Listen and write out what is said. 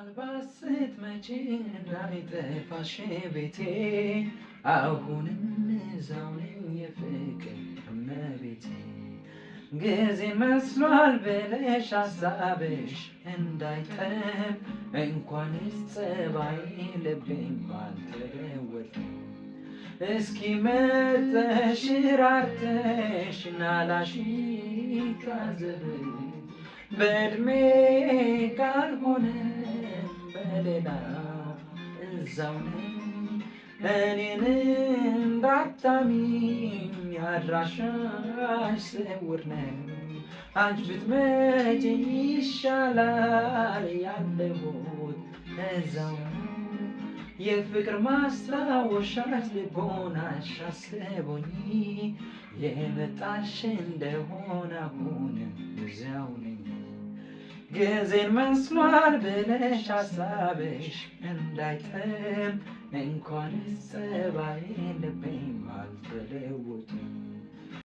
ምናልባት ስትመጪ እንዳይጠፋሽ ቤቴ አሁንም እዛው ነኝ የፍቅር እመቤቴ። ጊዜ መስሏል ብለሽ ሀሳብሽ እንዳይጠብ እንኳንስ ጸባይ ልቤም ባልተለወጠም እስኪ መጥተሽ ራርተሽ ናላሽ ታዘብ በእድሜ ካልሆነ በሌላ እዛው ነኝ እኔን እንዳታሚኝ አድራሻሽ ስውር ነው። አንቺ ብትመጪ ይሻላል ያለሁት እዛው ነው። የፍቅር ማስታወሻሽ ልቦናሽ አስቦኝ የመጣሽ እንደሆነ አሁንም እዚያው ነኝ። ጊዜን መስሏል ብለሽ ሀሳብሽ እንዳይጠብ እንኳንስ ጸባይ ልቤም